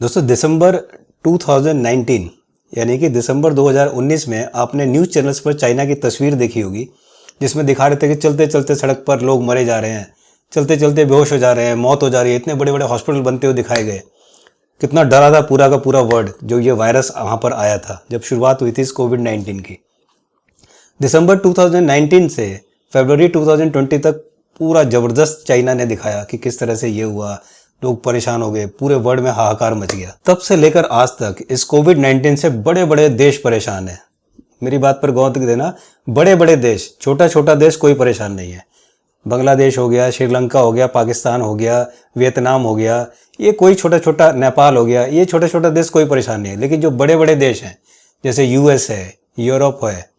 दोस्तों दिसंबर 2019 यानी कि दिसंबर 2019 में आपने न्यूज़ चैनल्स पर चाइना की तस्वीर देखी होगी जिसमें दिखा रहे थे कि चलते चलते सड़क पर लोग मरे जा रहे हैं, चलते चलते बेहोश हो जा रहे हैं, मौत हो जा रही है। इतने बड़े बड़े हॉस्पिटल बनते हुए दिखाए गए। कितना डरा था पूरा का पूरा वर्ल्ड जो ये वायरस वहाँ पर आया था जब शुरुआत हुई थी इस कोविड-19 की। दिसंबर 2019 से फरवरी 2020 तक पूरा ज़बरदस्त चाइना ने दिखाया कि किस तरह से ये हुआ, लोग परेशान हो गए, पूरे वर्ल्ड में हाहाकार मच गया। तब से लेकर आज तक इस कोविड-19 से बड़े बड़े देश परेशान हैं। मेरी बात पर गौर देना, बड़े बड़े देश, छोटा छोटा देश कोई परेशान नहीं है। बांग्लादेश हो गया, श्रीलंका हो गया, पाकिस्तान हो गया, वियतनाम हो गया, ये कोई छोटा छोटा, नेपाल हो गया, ये छोटा छोटा देश कोई परेशान नहीं है। लेकिन जो बड़े बड़े देश हैं जैसे यूएस है, यूरोप है,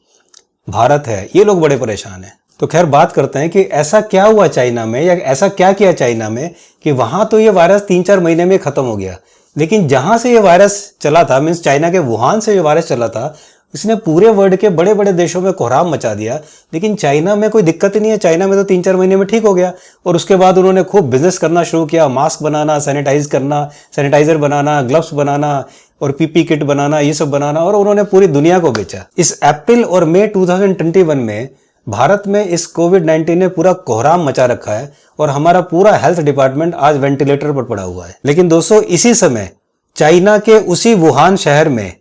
भारत है, ये लोग बड़े परेशान हैं। तो खैर बात करते हैं कि ऐसा क्या हुआ चाइना में, या ऐसा क्या किया चाइना में कि वहां तो ये वायरस 3-4 महीने में खत्म हो गया, लेकिन जहां से ये वायरस चला था, मीन्स चाइना के वुहान से ये वायरस चला था, इसने पूरे वर्ल्ड के बड़े बड़े देशों में कोहराम मचा दिया। लेकिन चाइना में कोई दिक्कत ही नहीं है। चाइना में तो 3-4 महीने में ठीक हो गया और उसके बाद उन्होंने खूब बिजनेस करना शुरू किया, मास्क बनाना, सैनिटाइजर बनाना, ग्लव्स बनाना और पीपी किट बनाना, ये सब बनाना, और उन्होंने पूरी दुनिया को बेचा। इस अप्रैल और मई 2021 में भारत में इस कोविड-19 ने पूरा कोहराम मचा रखा है और हमारा पूरा हेल्थ डिपार्टमेंट आज वेंटिलेटर पर पड़ा हुआ है। लेकिन दोस्तों इसी समय चाइना के उसी वुहान शहर में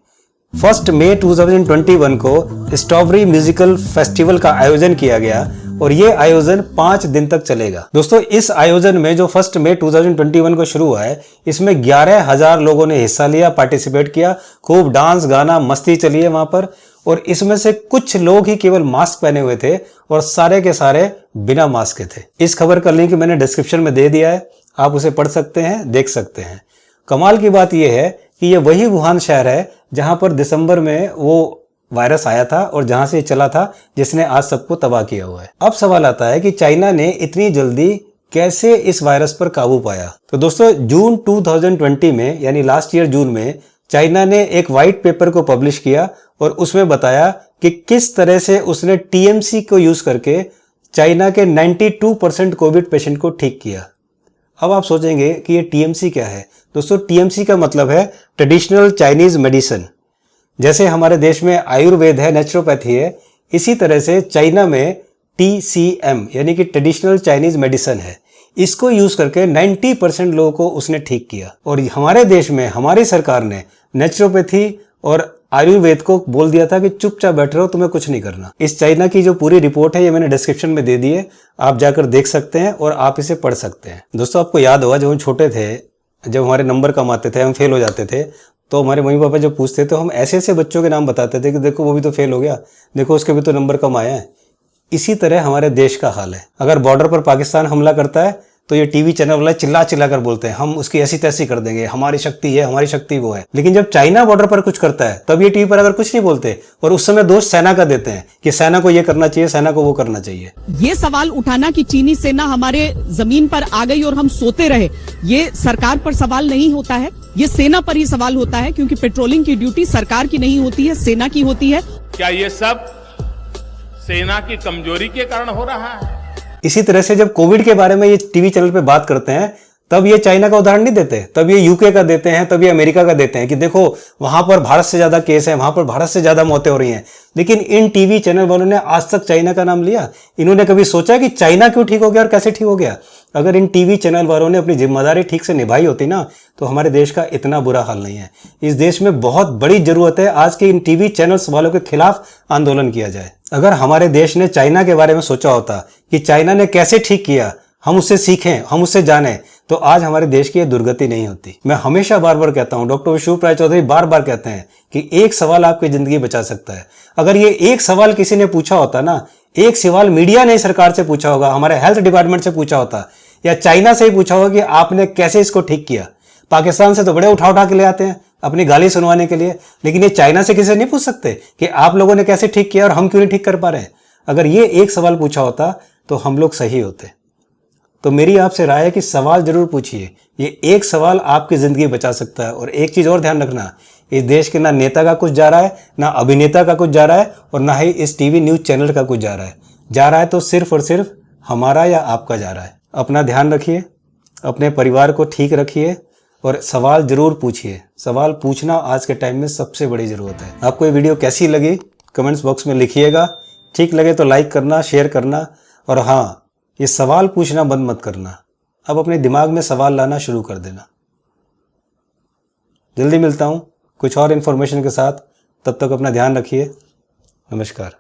1 मई 2021 को स्ट्रॉबेरी म्यूजिकल फेस्टिवल का आयोजन किया गया और ये आयोजन 5 दिन तक चलेगा। दोस्तों इस आयोजन में जो 1 मई 2021 को शुरू हुआ है, इसमें 11,000 लोगों ने हिस्सा लिया, पार्टिसिपेट किया, खूब डांस गाना मस्ती चली है वहां पर। और इसमें से कुछ लोग ही केवल मास्क पहने हुए थे और सारे के सारे बिना मास्क के थे। इस खबर का लिंक मैंने डिस्क्रिप्शन में दे दिया है, आप उसे पढ़ सकते हैं, देख सकते हैं। कमाल की बात यह है कि ये वही वुहान शहर है जहां पर दिसंबर में वो वायरस आया था और जहां से चला था, जिसने आज सबको तबाह किया हुआ है। अब सवाल आता है कि चाइना ने इतनी जल्दी कैसे इस वायरस पर काबू पाया। तो दोस्तों जून 2020 में, यानी लास्ट ईयर जून में, चाइना ने एक व्हाइट पेपर को पब्लिश किया और उसमें बताया कि किस तरह से उसने टीएमसी को यूज करके चाइना के 92% कोविड पेशेंट को ठीक किया। अब आप सोचेंगे कि ये टीएमसी क्या है। दोस्तों टीएमसी का मतलब है ट्रेडिशनल चाइनीज मेडिसिन। जैसे हमारे देश में आयुर्वेद है, नेचुरोपैथी है, इसी तरह से चाइना में टीसीएम यानी कि ट्रेडिशनल चाइनीज मेडिसिन है। इसको यूज करके 90% लोगों को उसने ठीक किया। और हमारे देश में हमारी सरकार ने नेचुरोपैथी और आयुर्वेद को बोल दिया था कि चुपचाप बैठ रहो, तुम्हें कुछ नहीं करना। इस चाइना की जो पूरी रिपोर्ट है ये मैंने डिस्क्रिप्शन में दे दी है, आप जाकर देख सकते हैं और आप इसे पढ़ सकते हैं। दोस्तों आपको याद होगा जब हम छोटे थे, जब हमारे नंबर कम आते थे, हम फेल हो जाते थे, तो हमारे मम्मी पापा जब पूछते तो हम ऐसे ऐसे बच्चों के नाम बताते थे कि देखो वो भी तो फेल हो गया, देखो उसके भी तो नंबर कम आया है। इसी तरह हमारे देश का हाल है। अगर बॉर्डर पर पाकिस्तान हमला करता है तो ये टीवी चैनल वाले चिल्ला चिल्ला कर बोलते हैं हम उसकी ऐसी तैसी कर देंगे, हमारी शक्ति है, हमारी शक्ति वो है। लेकिन जब चाइना बॉर्डर पर कुछ करता है तब ये टीवी पर अगर कुछ नहीं बोलते और उस समय दोष सेना का देते हैं कि सेना को ये करना चाहिए, सेना को वो करना चाहिए। ये सवाल उठाना कि चीनी सेना हमारे जमीन पर आ गई और हम सोते रहे, ये सरकार पर सवाल नहीं होता है, ये सेना पर ही सवाल होता है, क्योंकि पेट्रोलिंग की ड्यूटी सरकार की नहीं होती है, सेना की होती है। क्या ये सब सेना की कमजोरी के कारण हो रहा है? इसी तरह से जब कोविड के बारे में ये टीवी चैनल पे बात करते हैं तब ये चाइना का उदाहरण नहीं देते, तब ये यूके का देते हैं, तब ये अमेरिका का देते हैं कि देखो वहां पर भारत से ज्यादा केस है, वहां पर भारत से ज्यादा मौतें हो रही हैं। लेकिन इन टीवी चैनल वालों ने आज तक चाइना का नाम लिया? इन्होंने कभी सोचा कि चाइना क्यों ठीक हो गया और कैसे ठीक हो गया? अगर इन टीवी चैनल वालों ने अपनी जिम्मेदारी ठीक से निभाई होती ना तो हमारे देश का इतना बुरा हाल नहीं है। इस देश में बहुत बड़ी जरूरत है आज के इन टीवी चैनल्स वालों के खिलाफ आंदोलन किया जाए। अगर हमारे देश ने चाइना के बारे में सोचा होता कि चाइना ने कैसे ठीक किया, हम उससे सीखें, हम उससे जानें, तो आज हमारे देश की दुर्गति नहीं होती। मैं हमेशा बार बार कहता हूं, डॉक्टर विश्व राय चौधरी बार बार कहते हैं कि एक सवाल आपकी जिंदगी बचा सकता है। अगर ये एक सवाल किसी ने पूछा होता ना, एक सवाल मीडिया ने सरकार से पूछा होगा, हमारे हेल्थ डिपार्टमेंट से पूछा होता या चाइना से ही पूछा होगा कि आपने कैसे इसको ठीक किया। पाकिस्तान से तो बड़े उठा के ले आते हैं अपनी गाली सुनवाने के लिए, लेकिन ये चाइना से किसी से नहीं पूछ सकते कि आप लोगों ने कैसे ठीक किया और हम क्यों नहीं ठीक कर पा रहे हैं। अगर ये एक सवाल पूछा होता तो हम लोग सही होते। तो मेरी आपसे राय है कि सवाल जरूर पूछिए, ये एक सवाल आपकी जिंदगी बचा सकता है। और एक चीज और ध्यान रखना, इस देश के ना नेता का कुछ जा रहा है, ना अभिनेता का कुछ जा रहा है और ना ही इस टीवी न्यूज चैनल का कुछ जा रहा है तो सिर्फ और सिर्फ हमारा या आपका जा रहा है। अपना ध्यान रखिए, अपने परिवार को ठीक रखिए, और सवाल जरूर पूछिए। सवाल पूछना आज के टाइम में सबसे बड़ी ज़रूरत है। आपको ये वीडियो कैसी लगी कमेंट्स बॉक्स में लिखिएगा। ठीक लगे तो लाइक करना, शेयर करना, और हाँ, ये सवाल पूछना बंद मत करना। अब अपने दिमाग में सवाल लाना शुरू कर देना। जल्दी मिलता हूँ कुछ और इन्फॉर्मेशन के साथ। तब तक अपना ध्यान रखिए। नमस्कार।